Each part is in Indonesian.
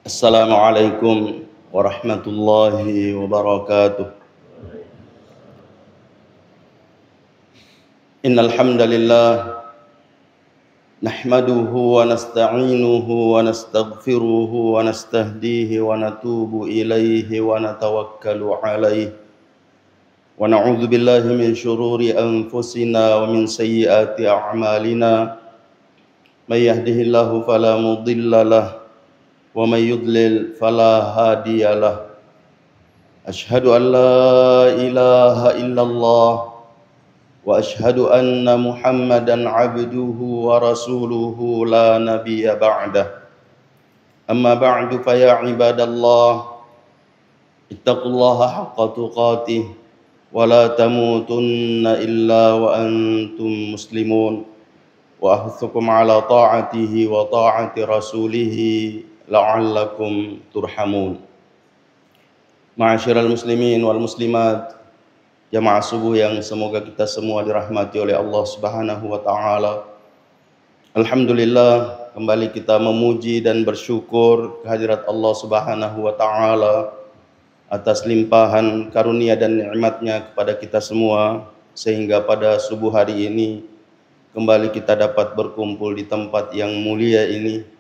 Assalamualaikum warahmatullahi wabarakatuh. Innal hamdalillah nahmaduhu wa nasta'inuhu wa nastaghfiruhu wa nastahdihi wa natubu ilaihi wa natawakkalu alaihi wa na'udzu billahi min syururi anfusina wa min sayyiati a'malina may yahdihillahu fala mudilla lahu wa may yudlil fala hadiyalah. Asyhadu an la ilaha illallah wa asyhadu anna Muhammadan abduhu wa rasuluhu la nabiyya ba'dah. Amma ba'du fa ya ibadallah ittaqullaha haqqa tuqatih wa la tamutunna illa wa antum muslimun wa ahutsukum ala ta'atihi wa ta'ati rasulihi la'allakum turhamun. Ma'asyiral muslimin wal muslimat, jamaah subuh yang semoga kita semua dirahmati oleh Allah Subhanahu wa taala. Alhamdulillah, kembali kita memuji dan bersyukur kehadirat Allah Subhanahu wa taala atas limpahan karunia dan nikmat-Nya kepada kita semua, sehingga pada subuh hari ini kembali kita dapat berkumpul di tempat yang mulia ini.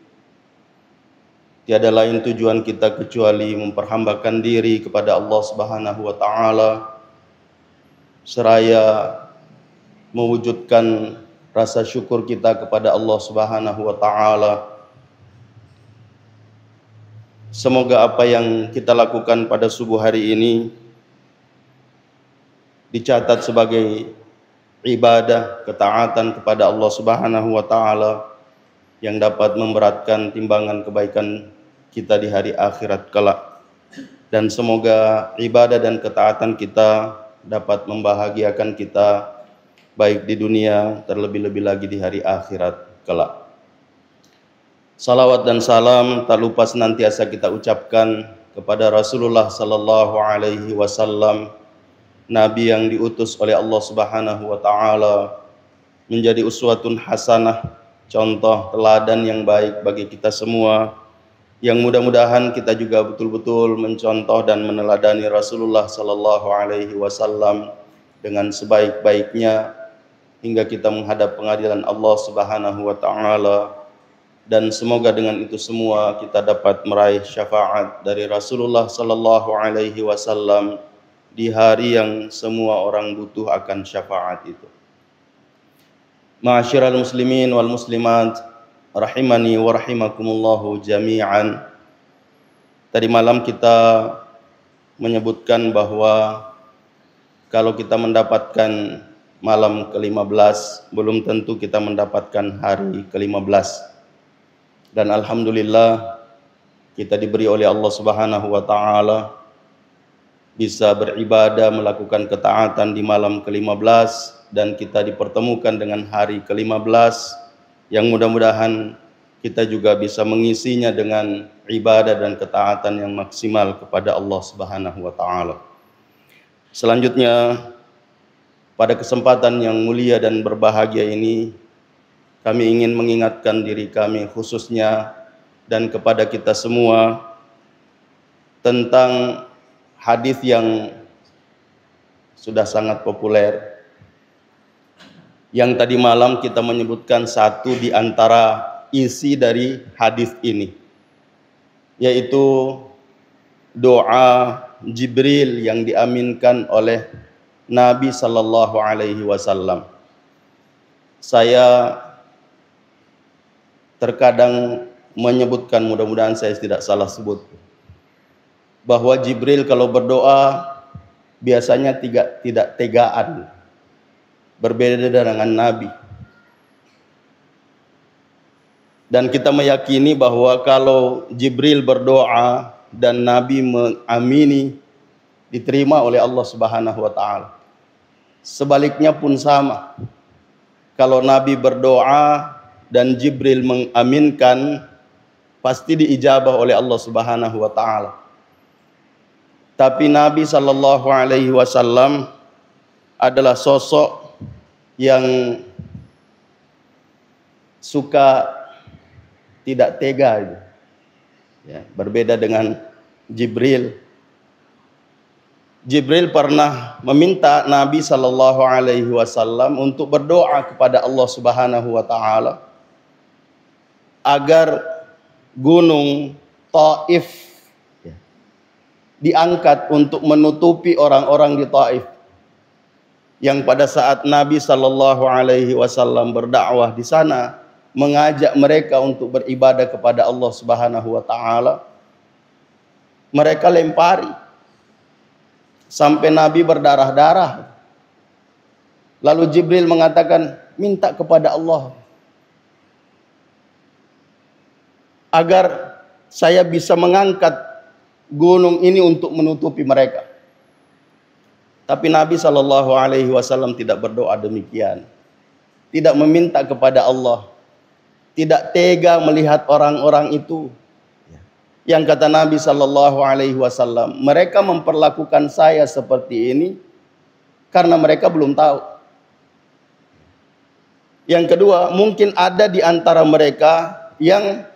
Tiada lain tujuan kita kecuali memperhambakan diri kepada Allah Subhanahu wa taala, seraya mewujudkan rasa syukur kita kepada Allah Subhanahu wa taala. Semoga apa yang kita lakukan pada subuh hari ini dicatat sebagai ibadah, ketaatan kepada Allah Subhanahu wa taala yang dapat memberatkan timbangan kebaikan kita di hari akhirat kelak. Dan semoga ibadah dan ketaatan kita dapat membahagiakan kita baik di dunia, terlebih-lebih lagi di hari akhirat kelak. Salawat dan salam tak lupa senantiasa kita ucapkan kepada Rasulullah sallallahu alaihi wasallam, Nabi yang diutus oleh Allah Subhanahu wa taala menjadi uswatun hasanah, contoh teladan yang baik bagi kita semua, yang mudah-mudahan kita juga betul-betul mencontoh dan meneladani Rasulullah sallallahu alaihi wasallam dengan sebaik-baiknya hingga kita menghadap pengadilan Allah Subhanahu wa taala. Dan semoga dengan itu semua kita dapat meraih syafaat dari Rasulullah sallallahu alaihi wasallam di hari yang semua orang butuh akan syafaat itu. Ma'asyiral muslimin wal muslimat, rahimani wa rahimakumullahu jami'an. Tadi malam kita menyebutkan bahwa kalau kita mendapatkan malam ke-15, belum tentu kita mendapatkan hari ke-15. Dan alhamdulillah kita diberi oleh Allah Subhanahu wa taala bisa beribadah, melakukan ketaatan di malam ke-15, dan kita dipertemukan dengan hari ke-15 yang mudah-mudahan kita juga bisa mengisinya dengan ibadah dan ketaatan yang maksimal kepada Allah Subhanahu wa taala. Selanjutnya, pada kesempatan yang mulia dan berbahagia ini, kami ingin mengingatkan diri kami khususnya dan kepada kita semua tentang hadis yang sudah sangat populer, yang tadi malam kita menyebutkan satu di antara isi dari hadis ini, yaitu doa Jibril yang diaminkan oleh Nabi sallallahu alaihi wasallam. Saya terkadang menyebutkan, mudah-mudahan saya tidak salah sebut, bahwa Jibril kalau berdoa biasanya tidak tegaan, berbeda dengan Nabi. Dan kita meyakini bahwa kalau Jibril berdoa dan Nabi mengamini, diterima oleh Allah Subhanahu wa taala. Sebaliknya pun sama. Kalau Nabi berdoa dan Jibril mengaminkan, pasti diijabah oleh Allah Subhanahu wa taala. Tapi Nabi sallallahu alaihi wasallam adalah sosok yang suka tidak tega. Ya, berbeda dengan Jibril. Jibril pernah meminta Nabi Shallallahu Alaihi Wasallam untuk berdoa kepada Allah Subhanahu Wa Taala agar gunung Taif diangkat untuk menutupi orang-orang di Taif, yang pada saat Nabi Shallallahu Alaihi Wasallam berdakwah di sana, mengajak mereka untuk beribadah kepada Allah Subhanahu Wa Taala, mereka lempari sampai Nabi berdarah-darah. Lalu Jibril mengatakan, minta kepada Allah agar saya bisa mengangkat gunung ini untuk menutupi mereka. Tapi Nabi Shallallahu Alaihi Wasallam tidak berdoa demikian, tidak meminta kepada Allah, tidak tega melihat orang-orang itu. Yang kata Nabi Shallallahu Alaihi Wasallam, mereka memperlakukan saya seperti ini karena mereka belum tahu. Yang kedua, mungkin ada di antara mereka yang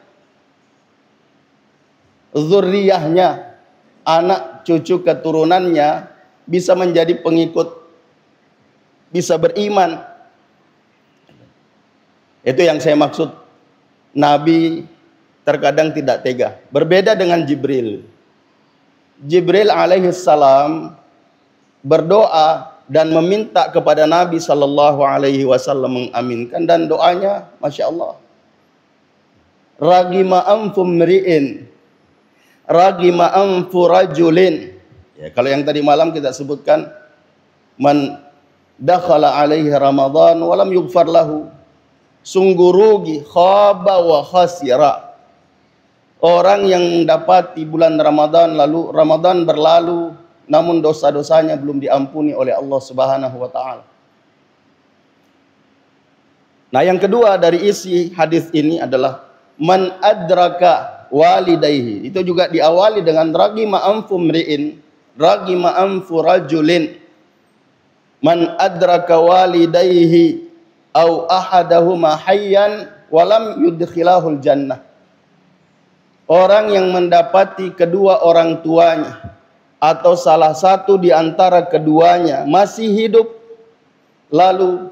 zurriyahnya, anak cucu keturunannya bisa menjadi pengikut, bisa beriman. Itu yang saya maksud. Nabi terkadang tidak tega. Berbeda dengan Jibril. Jibril alaihissalam berdoa dan meminta kepada Nabi Sallallahu Alaihi Wasallam mengaminkan, dan doanya, masya Allah, ragima anfu mri'in, ragima anfu rajulin. Ya, kalau yang tadi malam kita sebutkan, man dakhala alaihi Ramadan walam yughfar lahu, sungguh rugi, khaba wa khasira. Orang yang mendapati bulan Ramadan, lalu Ramadan berlalu, namun dosa-dosanya belum diampuni oleh Allah Subhanahu wa Ta'ala. Nah, yang kedua dari isi hadis ini adalah man adraka walidayhi. Itu juga diawali dengan ragima anfu mri'in, ragima anfu rajulin. Man adraka walidayhi au ahadahuma hayyan walam yudkhilahul jannah. Orang yang mendapati kedua orang tuanya atau salah satu di antara keduanya masih hidup, lalu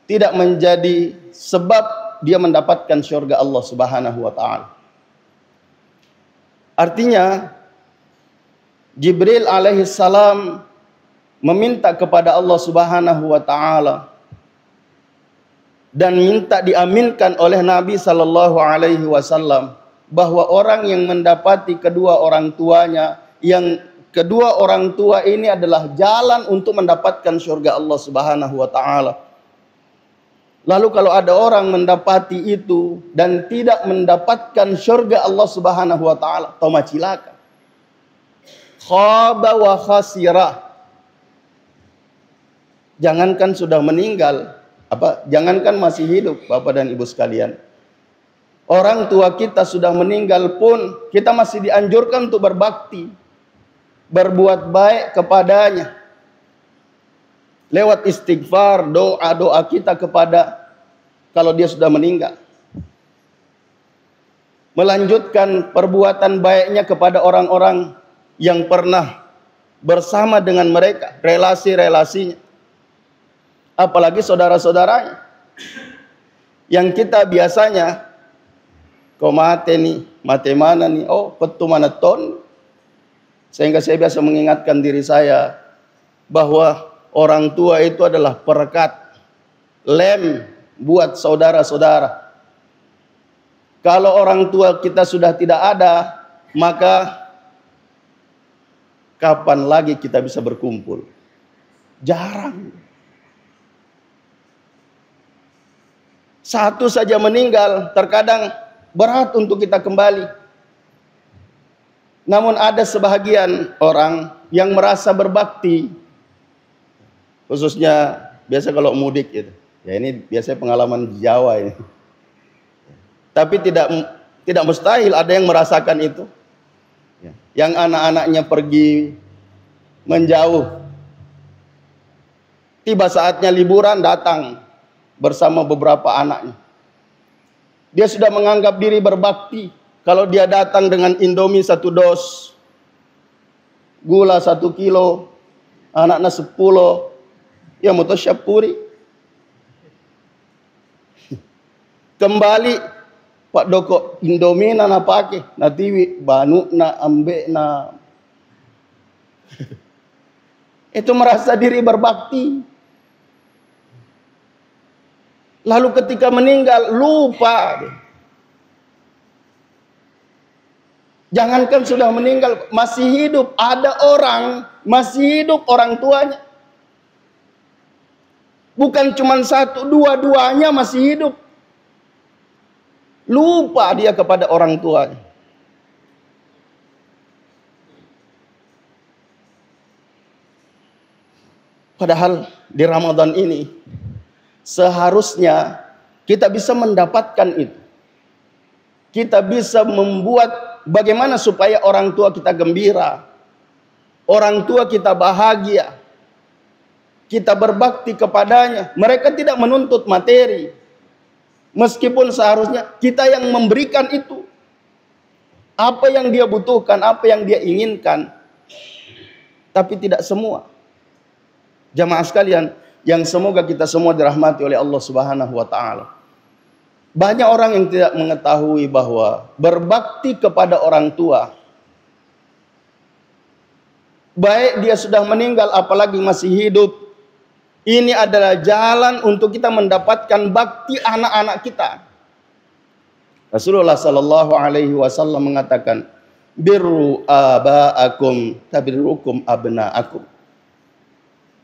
tidak menjadi sebab dia mendapatkan surga Allah Subhanahu wa Ta'ala. Artinya Jibril alaihissalam meminta kepada Allah Subhanahu wa Ta'ala dan minta diaminkan oleh Nabi Sallallahu Alaihi Wasallam bahwa orang yang mendapati kedua orang tuanya, yang kedua orang tua ini adalah jalan untuk mendapatkan surga Allah Subhanahu wa Ta'ala. Lalu kalau ada orang mendapati itu dan tidak mendapatkan surga Allah Subhanahu wa Ta'ala, toma cilaka, khaba wa khasira. Jangankan sudah meninggal, jangankan masih hidup, Bapak dan Ibu sekalian, orang tua kita sudah meninggal pun kita masih dianjurkan untuk berbakti, berbuat baik kepadanya lewat istighfar, doa-doa kita kepada, kalau dia sudah meninggal, melanjutkan perbuatan baiknya kepada orang-orang yang pernah bersama dengan mereka, relasi-relasinya, apalagi saudara-saudaranya yang kita biasanya kau mate nih, mate mana nih? Oh, petu mana ton? Sehingga saya biasa mengingatkan diri saya bahwa orang tua itu adalah perekat, lem buat saudara-saudara. Kalau orang tua kita sudah tidak ada, maka kapan lagi kita bisa berkumpul? Jarang. Satu saja meninggal, terkadang berat untuk kita kembali. Namun ada sebahagian orang yang merasa berbakti, khususnya biasa kalau mudik gitu. Ya, ini biasanya pengalaman di Jawa ini. Tapi tidak mustahil ada yang merasakan itu. Yang anak-anaknya pergi menjauh, tiba saatnya liburan datang bersama beberapa anaknya. Dia sudah menganggap diri berbakti, Kalau dia datang dengan Indomie 1 dos, gula 1 kilo, anaknya 10, ya mutasyapuri. Kembali Pak Doko Indomie na pake, na tiwi banu na ambe na. Itu merasa diri berbakti. Lalu ketika meninggal lupa. Jangankan sudah meninggal, masih hidup. Ada orang masih hidup orang tuanya. Bukan cuma 1, 2, duanya masih hidup. Lupa dia kepada orang tuanya. Padahal di Ramadan ini seharusnya kita bisa mendapatkan itu. Kita bisa membuat bagaimana supaya orang tua kita gembira, orang tua kita bahagia, kita berbakti kepadanya. Mereka tidak menuntut materi, meskipun seharusnya kita yang memberikan itu. Apa yang dia butuhkan, apa yang dia inginkan, tapi tidak semua. Jamaah sekalian, yang semoga kita semua dirahmati oleh Allah Subhanahu wa taala. Banyak orang yang tidak mengetahui bahwa berbakti kepada orang tua, baik dia sudah meninggal apalagi masih hidup, ini adalah jalan untuk kita mendapatkan bakti anak-anak kita. Rasulullah sallallahu alaihi wasallam mengatakan, "Birru aba'akum tabirrukum abna'akum."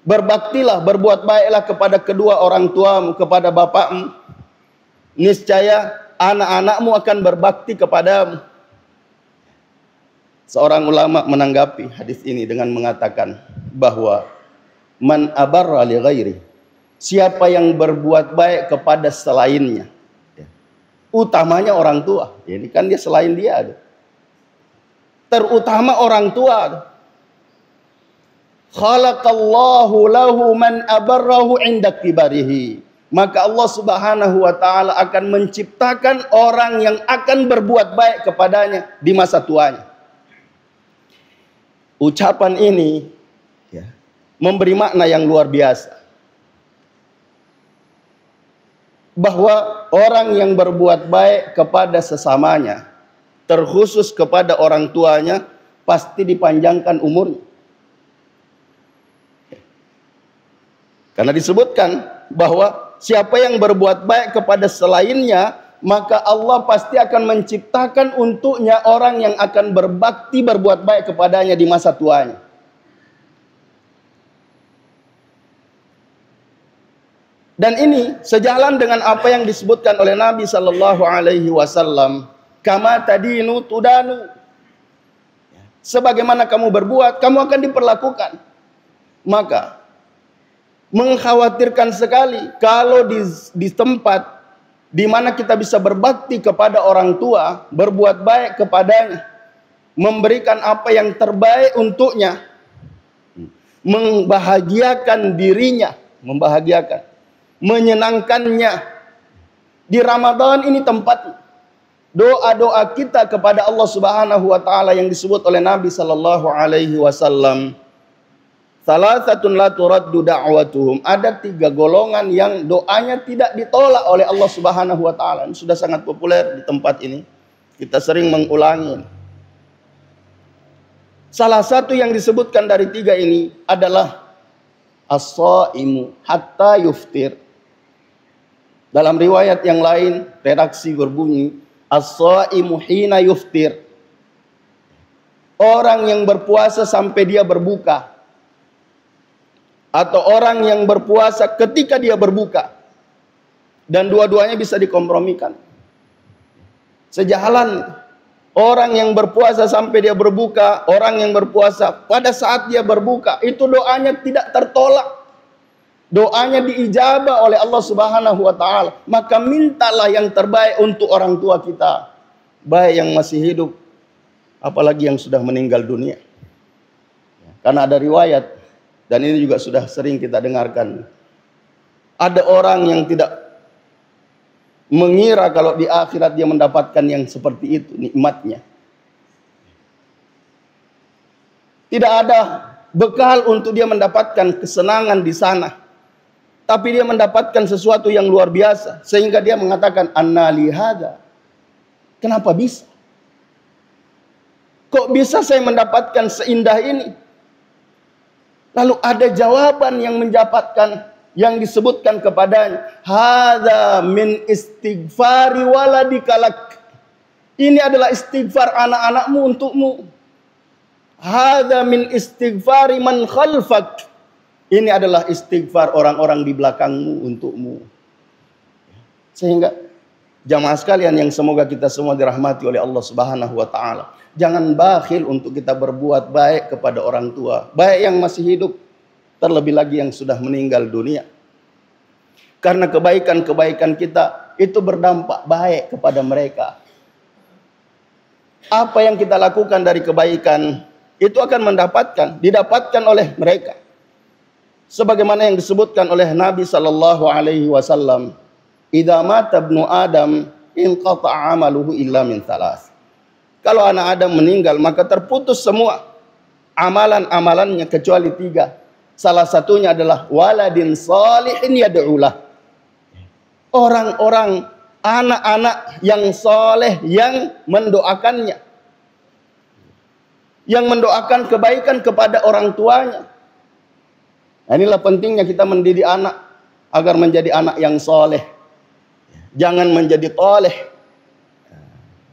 Berbaktilah, berbuat baiklah kepada kedua orang tuamu, kepada bapakmu. Niscaya anak-anakmu akan berbakti kepadamu. Seorang ulama menanggapi hadis ini dengan mengatakan bahwa man abarra li ghairi, siapa yang berbuat baik kepada selainnya, utamanya orang tua. Ini kan dia selain dia, terutama orang tua. Khalaqallahu lahu man abarrahu inda kibarihi. Maka Allah Subhanahu wa taala akan menciptakan orang yang akan berbuat baik kepadanya di masa tuanya. Ucapan ini memberi makna yang luar biasa. Bahwa orang yang berbuat baik kepada sesamanya, terkhusus kepada orang tuanya, pasti dipanjangkan umurnya. Karena disebutkan bahwa siapa yang berbuat baik kepada selainnya, maka Allah pasti akan menciptakan untuknya orang yang akan berbakti berbuat baik kepadanya di masa tuanya. Dan ini sejalan dengan apa yang disebutkan oleh Nabi sallallahu alaihi wasallam, kama tadinu tudanu. Sebagaimana kamu berbuat, kamu akan diperlakukan. Maka mengkhawatirkan sekali kalau di tempat di mana kita bisa berbakti kepada orang tua, berbuat baik kepadanya, memberikan apa yang terbaik untuknya, membahagiakan dirinya, menyenangkannya. Di Ramadan ini tempat doa-doa kita kepada Allah Subhanahu wa taala yang disebut oleh Nabi sallallahu alaihi wasallam. Salasatun la turaddu da'watuhum. Ada 3 golongan yang doanya tidak ditolak oleh Allah Subhanahu wa taala. Ini sudah sangat populer di tempat ini. Kita sering mengulangi. Salah satu yang disebutkan dari 3 ini adalah as-shaimu hatta yuftir. Dalam riwayat yang lain, redaksi berbunyi as-shaimu hina yuftir. Orang yang berpuasa sampai dia berbuka. Atau orang yang berpuasa ketika dia berbuka. Dan dua-duanya bisa dikompromikan. Sejalan orang yang berpuasa sampai dia berbuka, orang yang berpuasa pada saat dia berbuka, itu doanya tidak tertolak. Doanya diijabah oleh Allah Subhanahu wa taala. Maka mintalah yang terbaik untuk orang tua kita, baik yang masih hidup apalagi yang sudah meninggal dunia. Karena ada riwayat, dan ini juga sudah sering kita dengarkan. Ada orang yang tidak mengira kalau di akhirat dia mendapatkan yang seperti itu nikmatnya. Tidak ada bekal untuk dia mendapatkan kesenangan di sana. Tapi dia mendapatkan sesuatu yang luar biasa. Sehingga dia mengatakan, anna li hadza. Kenapa bisa? Kok bisa saya mendapatkan seindah ini? Lalu ada jawaban yang mendapatkan, yang disebutkan kepadanya. Hadza min istighfari waladikalak. Ini adalah istighfar anak-anakmu untukmu. Hadza min istighfari man khalfak. Ini adalah istighfar orang-orang di belakangmu untukmu. Sehingga jamaah sekalian yang semoga kita semua dirahmati oleh Allah Subhanahu wa taala, jangan bakhil untuk kita berbuat baik kepada orang tua, baik yang masih hidup, terlebih lagi yang sudah meninggal dunia. Karena kebaikan-kebaikan kita itu berdampak baik kepada mereka. Apa yang kita lakukan dari kebaikan itu akan didapatkan oleh mereka. Sebagaimana yang disebutkan oleh Nabi sallallahu alaihi wasallam, "Idza mata ibnu Adam inqata'a 'amaluhu illa min thalath." Kalau anak Adam meninggal, maka terputus semua amalan-amalannya kecuali 3. Salah satunya adalah waladin shalihin yad'ulah. Orang-orang, anak-anak yang soleh yang mendoakannya, yang mendoakan kebaikan kepada orang tuanya. Nah, inilah pentingnya kita mendidik anak agar menjadi anak yang soleh. Jangan menjadi toleh.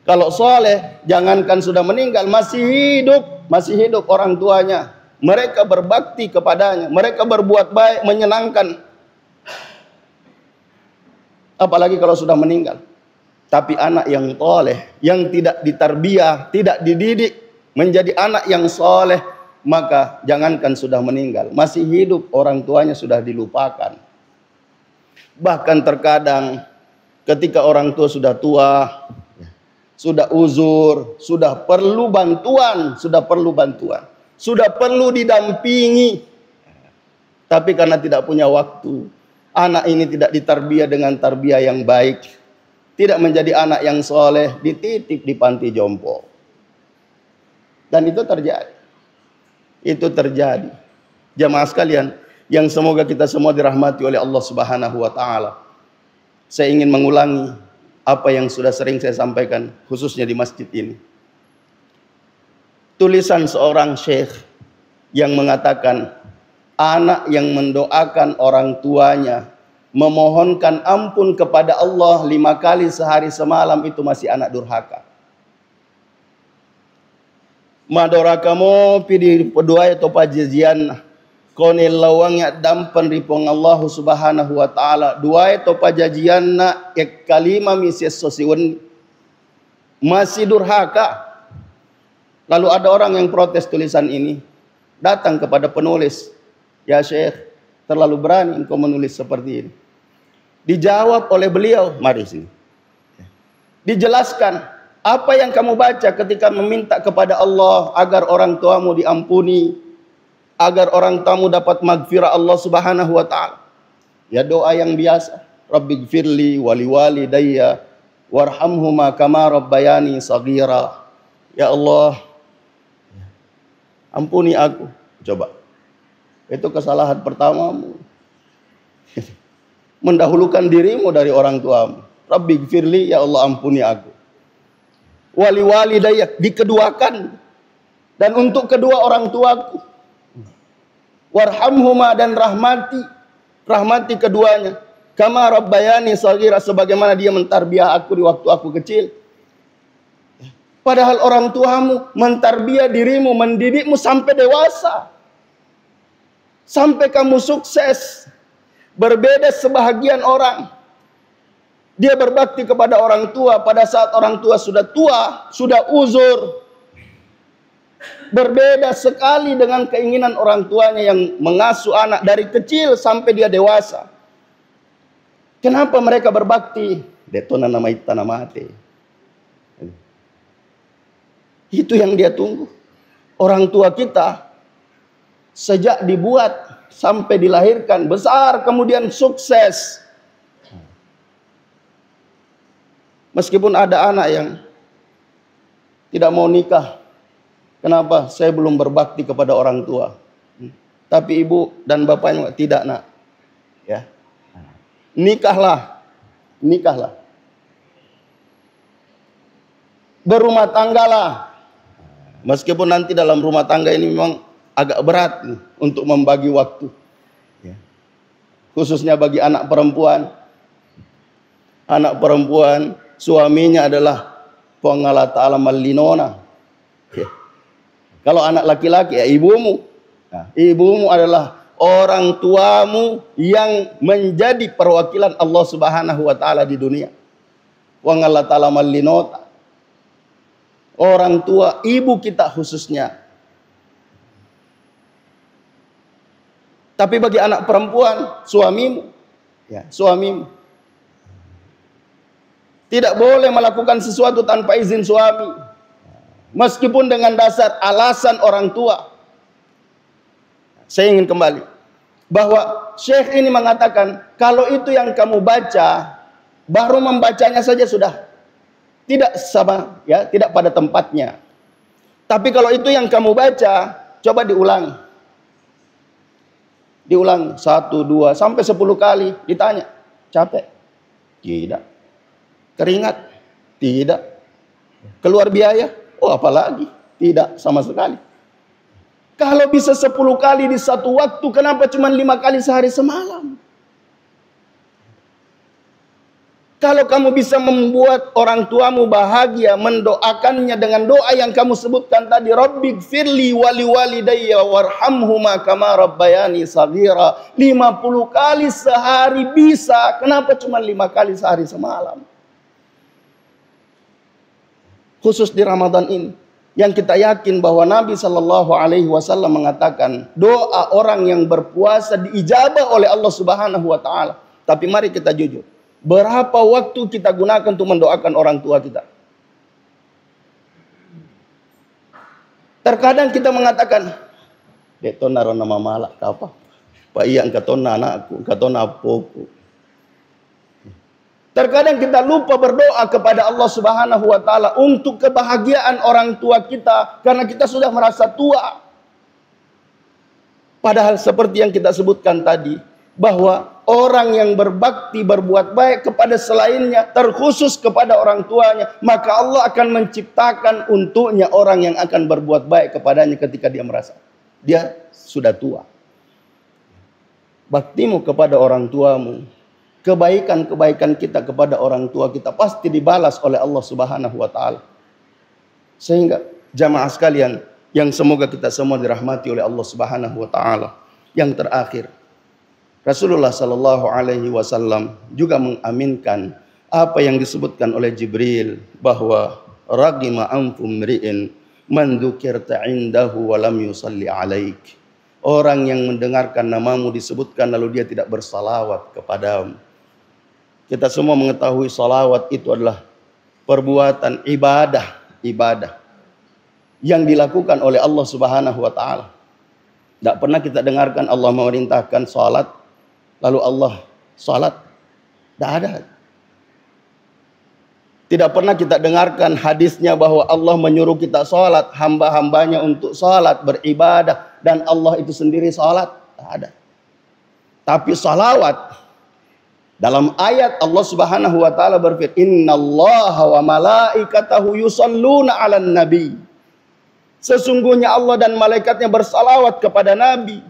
Kalau soleh, jangankan sudah meninggal, masih hidup orang tuanya. Mereka berbakti kepadanya, mereka berbuat baik, menyenangkan. Apalagi kalau sudah meninggal. Tapi anak yang toleh, yang tidak ditarbiyah, tidak dididik menjadi anak yang soleh, maka jangankan sudah meninggal, masih hidup orang tuanya sudah dilupakan. Bahkan terkadang ketika orang tua, sudah uzur, sudah perlu bantuan, sudah perlu didampingi, tapi karena tidak punya waktu, anak ini tidak ditarbiyah dengan tarbiyah yang baik, tidak menjadi anak yang soleh, dititip di panti jompo. Dan itu terjadi. Jamaah sekalian yang semoga kita semua dirahmati oleh Allah Subhanahu wa taala. Saya ingin mengulangi apa yang sudah sering saya sampaikan, khususnya di masjid ini. Tulisan seorang syekh yang mengatakan, anak yang mendoakan orang tuanya, memohonkan ampun kepada Allah 5 kali sehari semalam, itu masih anak durhaka. Madorakamu pidi pedoa atau pajajian konil lawangnya dampan ripong Allah Subhanahu wa taala dua atau pajajian na ek kalima mises sosiun masih durhaka. Lalu ada orang yang protes tulisan ini, datang kepada penulis, ya Syekh, terlalu berani engkau menulis seperti ini. Dijawab oleh beliau, mari sini. Dijelaskan apa yang kamu baca ketika meminta kepada Allah agar orang tuamu diampuni, agar orang tuamu dapat magfirah Allah Subhanahu wa taala. Ya doa yang biasa, Rabbighfirli wa liwalidayya warhamhuma kama rabbayani shaghira. Ya Allah, ampuni aku. Coba. Itu kesalahan pertamamu. Mendahulukan dirimu dari orang tuamu. Rabbighfirli, ya Allah ampuni aku. Wali dayak, dikeduakan, dan untuk kedua orang tuaku. Warhamhuma, dan rahmati keduanya. Kama rabbayani shaghira, sebagaimana dia mentarbiah aku di waktu aku kecil. Padahal orang tuamu mentarbiah dirimu, mendidikmu sampai dewasa, sampai kamu sukses. Berbeda sebahagian orang, dia berbakti kepada orang tua pada saat orang tua, sudah uzur. Berbeda sekali dengan keinginan orang tuanya yang mengasuh anak dari kecil sampai dia dewasa. Kenapa mereka berbakti? Detona nama itana mate. Itu yang dia tunggu. Orang tua kita sejak dibuat sampai dilahirkan, besar, kemudian sukses. Meskipun ada anak yang tidak mau nikah. Kenapa? Saya belum berbakti kepada orang tua. Tapi ibu dan bapaknya tidak, nak. Ya. Nikahlah. Nikahlah. Berumah tanggalah. Meskipun nanti dalam rumah tangga ini memang agak berat nih, untuk membagi waktu. Ya. Khususnya bagi anak perempuan. Anak perempuan, suaminya adalah pengala ta'ala malinona. Ya. Kalau anak laki-laki, ya ibumu. Nah, ibumu adalah orang tuamu yang menjadi perwakilan Allah Subhanahu wa taala di dunia. Pengala ta'ala malinota. Orang tua, ibu kita khususnya. Tapi bagi anak perempuan, suamimu. Ya, suamimu. Tidak boleh melakukan sesuatu tanpa izin suami. Meskipun dengan dasar alasan orang tua. Saya ingin kembali. Bahwa Syekh ini mengatakan, kalau itu yang kamu baca, baru membacanya saja sudah tidak sama, ya, tidak pada tempatnya. Tapi kalau itu yang kamu baca, coba diulang. Diulang 1, 2, sampai 10 kali. Ditanya, capek? Tidak. Keringat? Tidak. Keluar biaya? Oh, apalagi? Tidak sama sekali. Kalau bisa 10 kali di satu waktu, kenapa cuma 5 kali sehari semalam? Kalau kamu bisa membuat orang tuamu bahagia, mendoakannya dengan doa yang kamu sebutkan tadi, Rabbighfirli wali walidayya warhamhuma kama rabbayani shaghira, 50 kali sehari bisa, kenapa cuma 5 kali sehari semalam? Khusus di Ramadan ini, yang kita yakin bahwa Nabi Shallallahu Alaihi Wasallam mengatakan doa orang yang berpuasa diijabah oleh Allah Subhanahu Wa Taala. Tapi mari kita jujur. Berapa waktu kita gunakan untuk mendoakan orang tua kita? Terkadang kita mengatakan, "Deto naro nama malak apa? Pak Iyang katona anakku, katona apoku." Terkadang kita lupa berdoa kepada Allah Subhanahu wa taala untuk kebahagiaan orang tua kita karena kita sudah merasa tua. Padahal seperti yang kita sebutkan tadi, bahwa orang yang berbakti berbuat baik kepada selainnya, terkhusus kepada orang tuanya, maka Allah akan menciptakan untuknya orang yang akan berbuat baik kepadanya ketika dia merasa dia sudah tua. Baktimu kepada orang tuamu, kebaikan-kebaikan kita kepada orang tua kita pasti dibalas oleh Allah Subhanahu wa taala. Sehingga jamaah sekalian yang semoga kita semua dirahmati oleh Allah Subhanahu wa taala. Yang terakhir, Rasulullah Sallallahu Alaihi Wasallam juga mengaminkan apa yang disebutkan oleh Jibril bahwa ragima anfum mri'in man dzukirta indahu wa lam yusalli alaik. Orang yang mendengarkan namamu disebutkan lalu dia tidak bersalawat kepadamu. Kita semua mengetahui salawat itu adalah perbuatan ibadah yang dilakukan oleh Allah Subhanahu wa taala. Tidak pernah kita dengarkan Allah memerintahkan salat lalu Allah salat. Tidak ada. Tidak pernah kita dengarkan hadisnya bahwa Allah menyuruh kita salat, hamba-hambanya untuk salat, beribadah, dan Allah itu sendiri salat. Tidak ada. Tapi salawat, dalam ayat Allah Subhanahu wa taala berfirman, "Innallaha wa malaikatahu yusholluna 'alan nabi." Sesungguhnya Allah dan malaikatnya bersalawat kepada Nabi.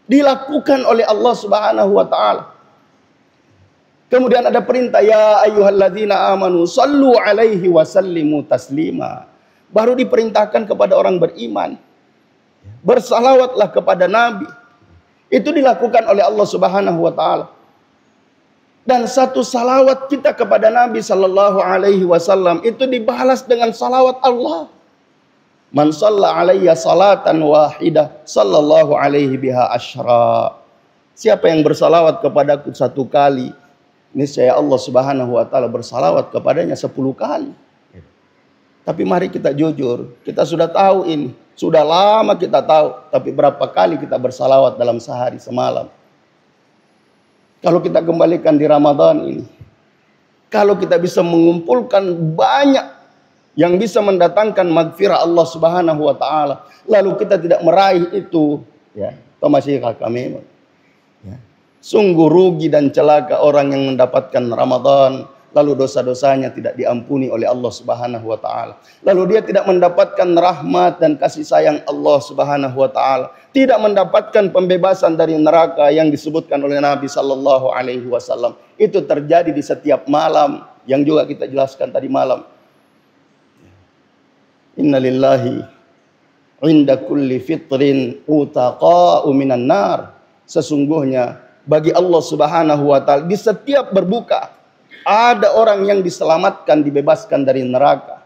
Dilakukan oleh Allah Subhanahu wa taala. Kemudian ada perintah, ya ayyuhalladzina amanu sallu alaihi wa sallimu taslima. Baru diperintahkan kepada orang beriman, bersalawatlah kepada Nabi. Itu dilakukan oleh Allah Subhanahu wa taala. Dan satu salawat kita kepada Nabi sallallahu alaihi wasallam itu dibalas dengan salawat Allah. Man shalla alayya salatan wahidah sallallahu alaihi biha asyra. Siapa yang bersalawat kepadaku 1 kali, niscaya Allah Subhanahu wa taala bersalawat kepadanya 10 kali. Tapi mari kita jujur, kita sudah tahu ini, sudah lama kita tahu, tapi berapa kali kita bersalawat dalam sehari semalam? Kalau kita kembalikan di Ramadan ini, Kalau kita bisa mengumpulkan banyak yang bisa mendatangkan magfirah Allah Subhanahu wa taala, lalu kita tidak meraih itu, ya, masih kami. Ya. Sungguh rugi dan celaka orang yang mendapatkan Ramadan lalu dosa-dosanya tidak diampuni oleh Allah Subhanahu wa taala. Lalu dia tidak mendapatkan rahmat dan kasih sayang Allah Subhanahu wa taala, tidak mendapatkan pembebasan dari neraka yang disebutkan oleh Nabi sallallahu alaihi wasallam. Itu terjadi di setiap malam yang juga kita jelaskan tadi malam. Innalillahi inda kulli fitrin utaqa'u minan nar. Sesungguhnya bagi Allah Subhanahu wa taala di setiap berbuka ada orang yang diselamatkan, dibebaskan dari neraka.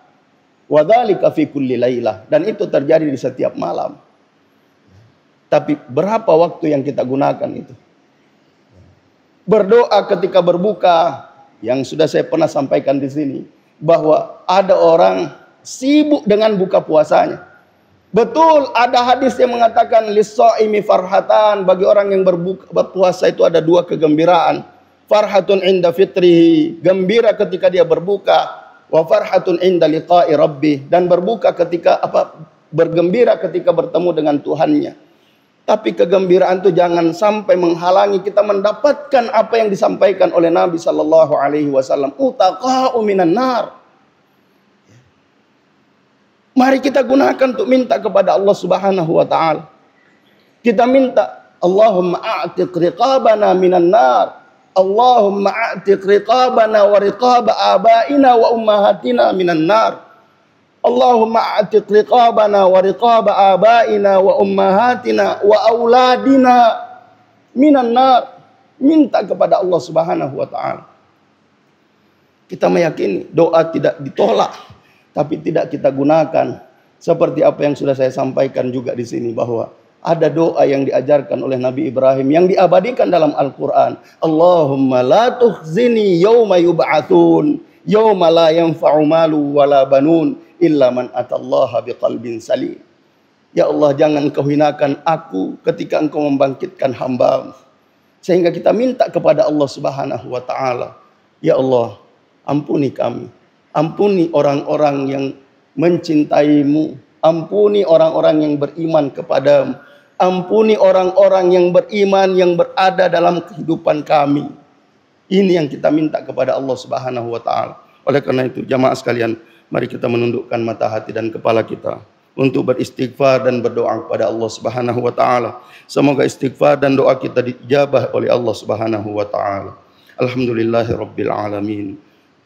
Wa dzalika fi kulli lailah, dan itu terjadi di setiap malam. Tapi berapa waktu yang kita gunakan itu? Berdoa ketika berbuka, yang sudah saya pernah sampaikan di sini, bahwa ada orang sibuk dengan buka puasanya. Betul, ada hadis yang mengatakan lis-shaimi farhatan, bagi orang yang berpuasa itu ada dua kegembiraan. Farhatun inda fitrihi, gembira ketika dia berbuka, wa farhatun inda liqa'i rabbih, dan berbuka ketika bergembira ketika bertemu dengan Tuhannya. Tapi kegembiraan itu jangan sampai menghalangi kita mendapatkan apa yang disampaikan oleh Nabi sallallahu alaihi wasallam, utaqa'u minan nar. Mari kita gunakan untuk minta kepada Allah Subhanahu wa taala. Kita minta, Allahumma a'tiq riqabana minan nar. Allahumma a'tiq riqabana wa riqaba abaina wa ummahatina minan nar. Allahumma a'tiq riqabana wa riqaba abaina wa ummahatina wa auladina minan nar. Minta kepada Allah Subhanahu wa taala. Kita meyakini doa tidak ditolak, tapi tidak kita gunakan seperti apa yang sudah saya sampaikan juga di sini, bahwa ada doa yang diajarkan oleh Nabi Ibrahim yang diabadikan dalam Al-Quran. Allahumma la tukhzini yawma yub'atsun yawma la yanfa'u malu wala banun illa man atallaha biqalbin salim. Ya Allah, jangan kau hinakan aku ketika engkau membangkitkan hamba-Mu. Sehingga kita minta kepada Allah Subhanahu wa taala, ya Allah, ampuni kami. Ampuni orang-orang yang mencintai-Mu. Ampuni orang-orang yang beriman kepada-Mu. Ampuni orang-orang yang beriman yang berada dalam kehidupan kami. Ini yang kita minta kepada Allah Subhanahu wa taala. Oleh karena itu, jamaah sekalian, mari kita menundukkan mata hati dan kepala kita untuk beristighfar dan berdoa kepada Allah Subhanahu wa taala. Semoga istighfar dan doa kita dijabah oleh Allah Subhanahu wa taala. Alhamdulillahirabbil alamin.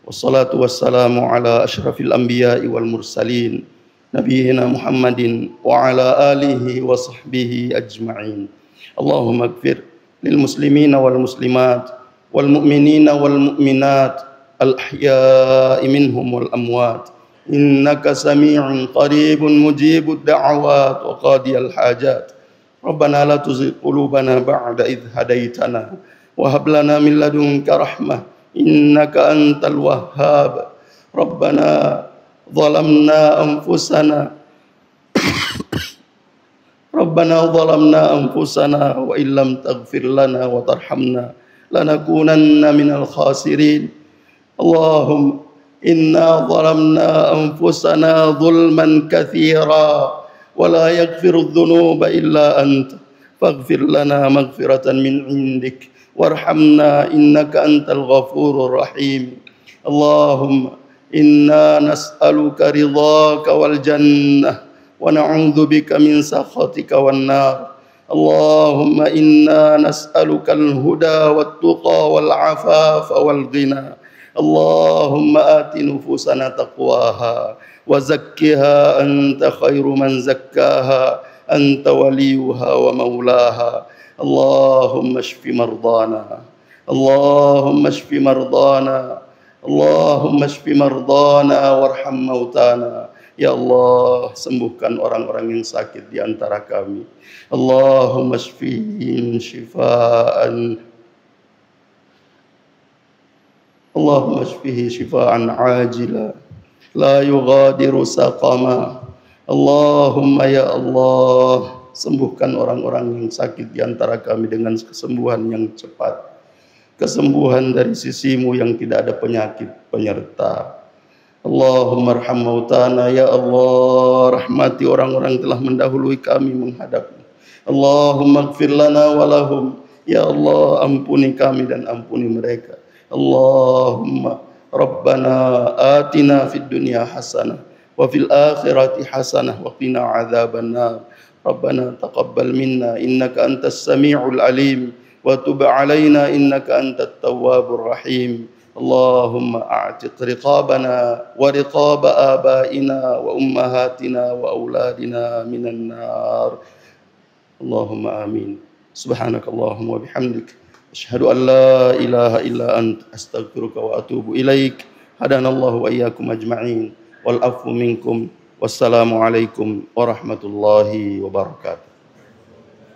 Wassalatu wassalamu ala asyrafil anbiya'i wal mursalin, nabiyina Muhammadin wa ala alihi wa sahbihi ajma'in. Allahumma ighfir lil muslimina wal muslimat wal mu'minina wal mu'minat al ahya'i minhum wal amwat, innaka sami'un qaribun mujibud da'awat wa qadiyal hajat. Rabbana la tuzigh qulubana ba'da idh hadaitana wa hab lana min ladunka rahmah innaka antal wahhab. Rabbana zalamna anfusana wa illam taghfir lana wa tarhamna lanakunanna minal khasirin. Allahumma inna zalamna anfusana zulman katsira wa la yaghfiru dhunuba illa anta faghfir lana maghfiratan min indik warhamna innaka antal ghafurur rahim. Allahumma inna nas'aluka ridhaka wal jannah wa na'udzu bika min sakhatika wan nar. Allahumma inna nas'aluka al-huda wat tuqa wal afafa wal ghina. Allahumma ati nufusana taqwaha wa zakkiha anta khairu man zakkaha anta waliyuha wa maulaha. Allahumma shfi mardana, Allahumma shfi mardana, Allahumma shfi mardana warham mautana. Ya Allah, sembuhkan orang-orang yang sakit di antara kami. Allahumma shfihim shifaan, Allahumma shfihi shifaan ajila la yughadiru saqama. Allahumma ya Allah, sembuhkan orang-orang yang sakit di antara kami dengan kesembuhan yang cepat. kesembuhan dari sisimu yang tidak ada penyakit penyerta. Allahumma arham mautana, ya Allah, rahmati orang-orang telah mendahului kami menghadapmu. Allahumma ighfir lana walahum, ya Allah, ampuni kami dan ampuni mereka. Allahumma rabbana atina fid dunya hasanah wa fil akhirati hasanah wa qina adzabannar. Rabbana taqabbal minna innaka antas samiul alim wa tub alaina innaka antat tawwabur rahim. Allahumma a'tiq riqabana wa riqaba abaina wa ummahatina wa auladina minan nar. Allahumma amin. Subhanakallahumma wa bihamdik, asyhadu an la ilaha illa ant, astaghfiruka wa atubu ilaik. Hadanallahu wa iyyakum ajma'in wal afwu minkum. Wassalamu alaikum warahmatullahi wabarakatuh.